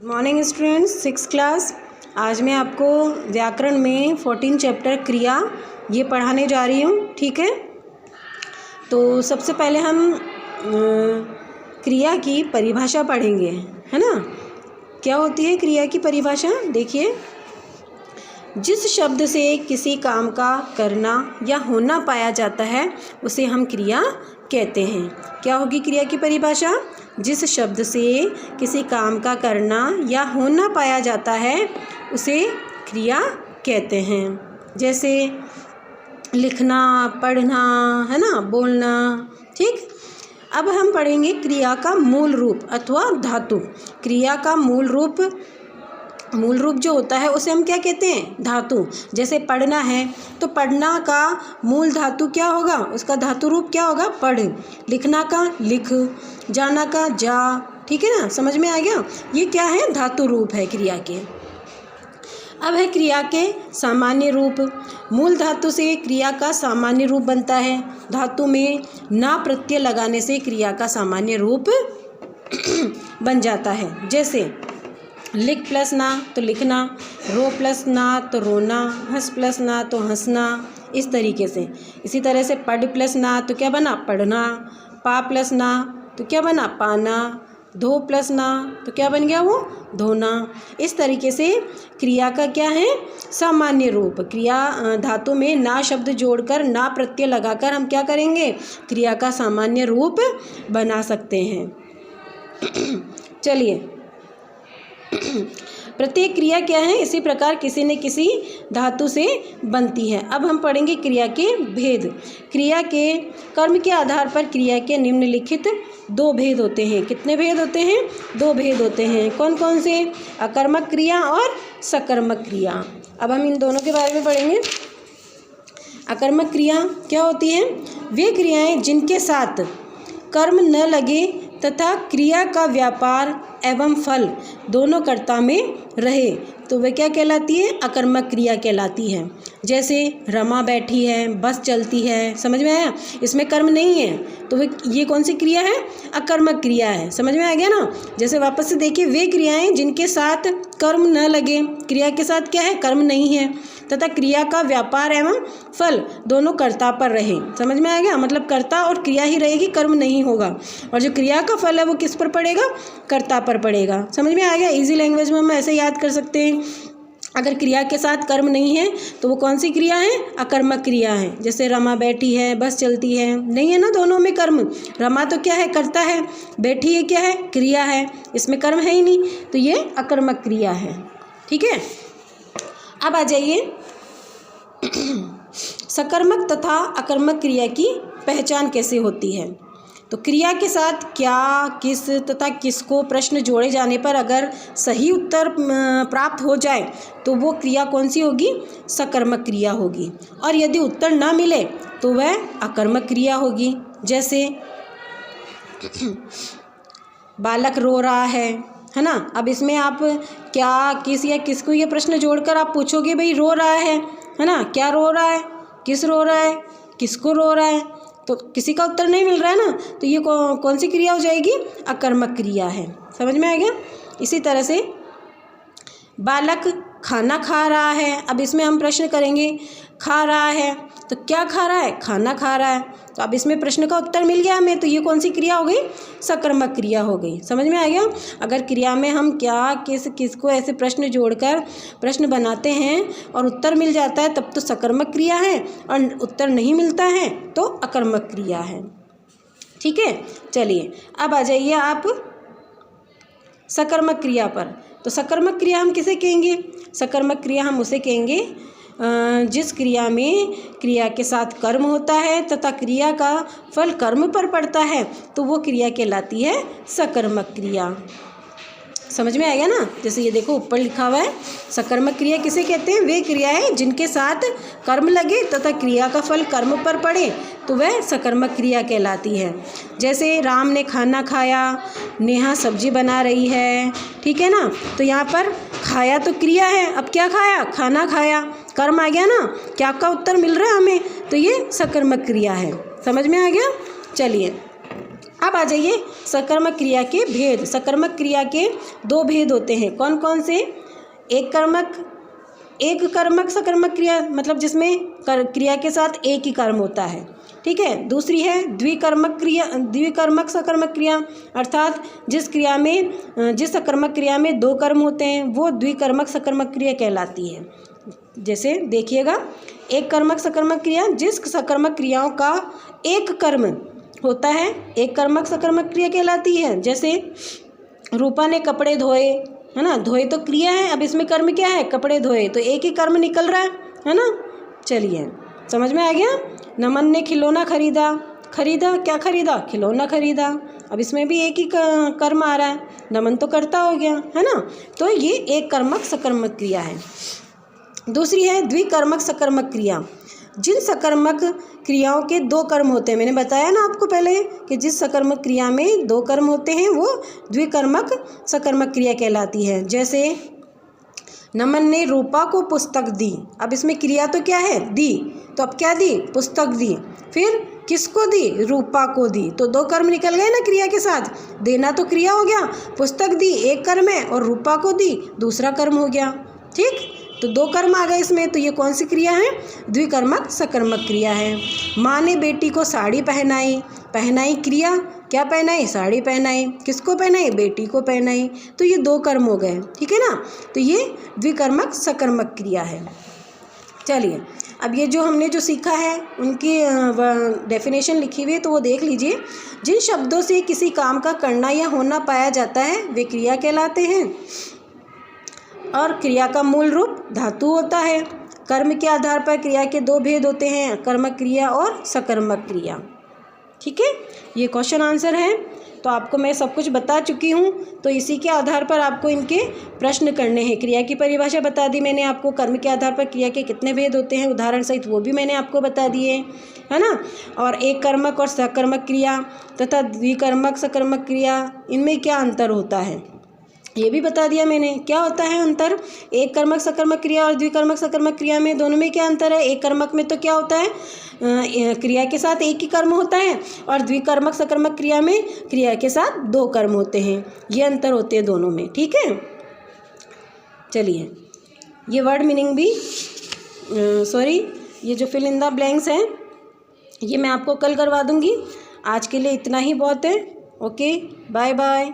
Morning students, 6th class. आज मैं आपको व्याकरण में 14 चैप्टर क्रिया ये पढ़ाने जा रही हूँ। ठीक है, तो सबसे पहले हम क्रिया की परिभाषा पढ़ेंगे, है ना। क्या होती है क्रिया की परिभाषा? देखिए, जिस शब्द से किसी काम का करना या होना पाया जाता है उसे हम क्रिया कहते हैं। क्या होगी क्रिया की परिभाषा? जिस शब्द से किसी काम का करना या होना पाया जाता है उसे क्रिया कहते हैं। जैसे लिखना, पढ़ना, है ना, बोलना। ठीक, अब हम पढ़ेंगे क्रिया का मूल रूप अथवा धातु। क्रिया का मूल रूप जो होता है उसे हम क्या कहते हैं? धातु। जैसे पढ़ना है तो पढ़ना का मूल धातु क्या होगा? उसका धातु रूप क्या होगा? पढ़। लिखना का लिख, जाना का जा। ठीक है ना, समझ में आ गया? ये क्या है? धातु रूप है क्रिया के। अब है क्रिया के सामान्य रूप। मूल धातु से क्रिया का सामान्य रूप बनता है। धातु में ना प्रत्यय लगाने से क्रिया का सामान्य रूप बन जाता है। जैसे लिख प्लस ना तो लिखना, रो प्लस ना तो रोना, हंस प्लस ना तो हंसना, इस तरीके से। इसी तरह से पढ़ प्लस ना तो क्या बना? पढ़ना। पा प्लस ना तो क्या बना? पाना। धो प्लस ना तो क्या बन गया? वो धोना। इस तरीके से क्रिया का क्या है? सामान्य रूप। क्रिया धातु में ना शब्द जोड़कर, ना प्रत्यय लगाकर हम क्या करेंगे? क्रिया का सामान्य रूप बना सकते हैं। चलिए, प्रत्येक क्रिया क्या है? इसी प्रकार किसी न किसी धातु से बनती है। अब हम पढ़ेंगे क्रिया के भेद। क्रिया के कर्म के आधार पर क्रिया के निम्नलिखित 2 भेद होते हैं। कितने भेद होते हैं? 2 भेद होते हैं। कौन कौन से? अकर्मक क्रिया और सकर्मक क्रिया। अब हम इन दोनों के बारे में पढ़ेंगे। अकर्मक क्रिया क्या होती है? वे क्रियाएं जिनके साथ कर्म न लगे तथा क्रिया का व्यापार एवं फल दोनों कर्ता में रहे तो वे क्या कहलाती है? अकर्मक क्रिया कहलाती है। जैसे रमा बैठी है, बस चलती है, समझ में आया? इसमें कर्म नहीं है तो ये कौन सी क्रिया है? अकर्मक क्रिया है। समझ में आ गया ना? जैसे वापस से देखिए, वे क्रियाएं जिनके साथ कर्म न लगे, क्रिया के साथ क्या है? कर्म नहीं है, तथा क्रिया का व्यापार एवं फल दोनों कर्ता पर रहे। समझ में आ गया? मतलब कर्ता और क्रिया ही रहेगी, कर्म नहीं होगा। और जो क्रिया का फल है वो किस पर पड़ेगा? कर्ता पर पड़ेगा। समझ में आ गया? इजी लैंग्वेज में हम ऐसे याद कर सकते हैं। अगर क्रिया के साथ कर्म नहीं है तो वो कौन सी क्रिया है? अकर्मक क्रिया है। जैसे रमा बैठी है, बस चलती है, नहीं है ना दोनों में कर्म। रमा तो क्या है? कर्ता है। बैठी है क्या है? क्रिया है। इसमें कर्म है ही नहीं, तो ये अकर्मक क्रिया है। ठीक है, अब आ जाइए सकर्मक तथा अकर्मक क्रिया की पहचान कैसे होती है। तो क्रिया के साथ क्या, किस तथा किसको प्रश्न जोड़े जाने पर अगर सही उत्तर प्राप्त हो जाए तो वो क्रिया कौन सी होगी? सकर्मक क्रिया होगी। और यदि उत्तर ना मिले तो वह अकर्मक क्रिया होगी। जैसे बालक रो रहा है ना। अब इसमें आप क्या, किस या किसको ये प्रश्न जोड़कर आप पूछोगे भाई रो रहा है ना, क्या रो रहा है, किस रो रहा है, किसको रो रहा है, तो किसी का उत्तर नहीं मिल रहा है ना, तो ये कौन सी क्रिया हो जाएगी? अकर्मक क्रिया है। समझ में आ गया? इसी तरह से बालक खाना खा रहा है। अब इसमें हम प्रश्न करेंगे, खा रहा है तो क्या खा रहा है? खाना खा रहा है। तो अब इसमें प्रश्न का उत्तर मिल गया हमें, तो ये कौन सी क्रिया हो गई? सकर्मक क्रिया हो गई। समझ में आ गया? अगर क्रिया में हम क्या, किस, किसको ऐसे प्रश्न जोड़कर प्रश्न बनाते हैं और उत्तर मिल जाता है तब तो सकर्मक क्रिया है, और उत्तर नहीं मिलता है तो अकर्मक क्रिया है। ठीक है, चलिए अब आ जाइए आप सकर्मक क्रिया पर। तो सकर्मक क्रिया हम किसे कहेंगे? सकर्मक क्रिया हम उसे कहेंगे जिस क्रिया में क्रिया के साथ कर्म होता है तथा क्रिया का फल कर्म पर पड़ता है तो वो क्रिया कहलाती है सकर्मक क्रिया। समझ में आ गया ना? जैसे ये देखो ऊपर लिखा हुआ है, सकर्मक क्रिया किसे कहते हैं? वे क्रियाएं जिनके साथ कर्म लगे तथा क्रिया का फल कर्म पर पड़े तो वह सकर्मक क्रिया कहलाती है। जैसे राम ने खाना खाया, नेहा सब्जी बना रही है। ठीक है ना, तो यहाँ पर खाया तो क्रिया है, अब क्या खाया? खाना खाया, कर्म आ गया ना। क्या का उत्तर मिल रहा है हमें? तो ये सकर्मक क्रिया है। समझ में आ गया? चलिए अब आ जाइए सकर्मक क्रिया के भेद। सकर्मक क्रिया के दो भेद होते हैं, कौन कौन से? एक कर्मक सकर्मक क्रिया, मतलब जिसमें क्रिया के साथ एक ही कर्म होता है, ठीक है। दूसरी है द्विकर्मक सकर्मक क्रिया, अर्थात जिस सकर्मक क्रिया में दो कर्म होते हैं वो द्विकर्मक सकर्मक क्रिया कहलाती है। जैसे देखिएगा, एक कर्मक सकर्मक क्रिया, जिस सकर्मक क्रियाओं का एक कर्म होता है, एक कर्मक सकर्मक क्रिया कहलाती है। जैसे रूपा ने कपड़े धोए, है ना, धोए तो क्रिया है, अब इसमें कर्म क्या है? कपड़े धोए, तो एक ही कर्म निकल रहा है ना। चलिए समझ में आ गया। नमन ने खिलौना खरीदा, क्या खरीदा? खिलौना खरीदा, अब इसमें भी एक ही कर्म आ रहा है, नमन तो कर्ता हो गया, है ना। तो ये एक कर्मक सकर्मक क्रिया है। दूसरी है द्विकर्मक सकर्मक क्रिया, जिन सकर्मक क्रियाओं के दो कर्म होते हैं, मैंने बताया ना आपको पहले कि जिस सकर्मक क्रिया में दो कर्म होते हैं वो द्विकर्मक सकर्मक क्रिया कहलाती है। जैसे नमन ने रूपा को पुस्तक दी, अब इसमें क्रिया तो क्या है? दी, तो अब क्या दी? पुस्तक दी। फिर किसको दी? रूपा को दी, तो दो कर्म निकल गए ना क्रिया के साथ। देना तो क्रिया हो गया, पुस्तक दी एक कर्म है और रूपा को दी दूसरा कर्म हो गया, ठीक। तो दो कर्म आ गए इसमें, तो ये कौन सी क्रिया है? द्विकर्मक सकर्मक क्रिया है। माँ ने बेटी को साड़ी पहनाई, क्रिया, क्या पहनाई? साड़ी पहनाई, किसको पहनाई? बेटी को पहनाई, तो ये दो कर्म हो गए, ठीक है ना। तो ये द्विकर्मक सकर्मक क्रिया है। चलिए अब ये जो हमने जो सीखा है उनकी डेफिनेशन लिखी हुई है, तो वो देख लीजिए। जिन शब्दों से किसी काम का करना या होना पाया जाता है वे क्रिया कहलाते हैं, और क्रिया का मूल रूप धातु होता है। कर्म के आधार पर क्रिया के दो भेद होते हैं, कर्मक क्रिया और सकर्मक क्रिया, ठीक है। ये क्वेश्चन आंसर है, तो आपको मैं सब कुछ बता चुकी हूँ, तो इसी के आधार पर आपको इनके प्रश्न करने हैं। क्रिया की परिभाषा बता दी मैंने आपको, कर्म के आधार पर क्रिया के कितने भेद होते हैं उदाहरण सहित वो भी मैंने आपको बता दिए, है ना। और एक कर्मक और सकर्मक क्रिया तथा द्विकर्मक सकर्मक क्रिया, इनमें क्या अंतर होता है ये भी बता दिया मैंने। क्या होता है अंतर? एक कर्मक सकर्मक क्रिया और द्विकर्मक सकर्मक क्रिया में, दोनों में क्या अंतर है? एक कर्मक में तो क्या होता है, क्रिया के साथ एक ही कर्म होता है, और द्विकर्मक सकर्मक क्रिया में क्रिया के साथ दो कर्म होते हैं। ये अंतर होते हैं दोनों में, ठीक है। चलिए ये वर्ड मीनिंग भी ये जो फिल इन द ब्लैंक्स हैं ये मैं आपको कल करवा दूँगी। आज के लिए इतना ही बहुत है। Okay, bye bye.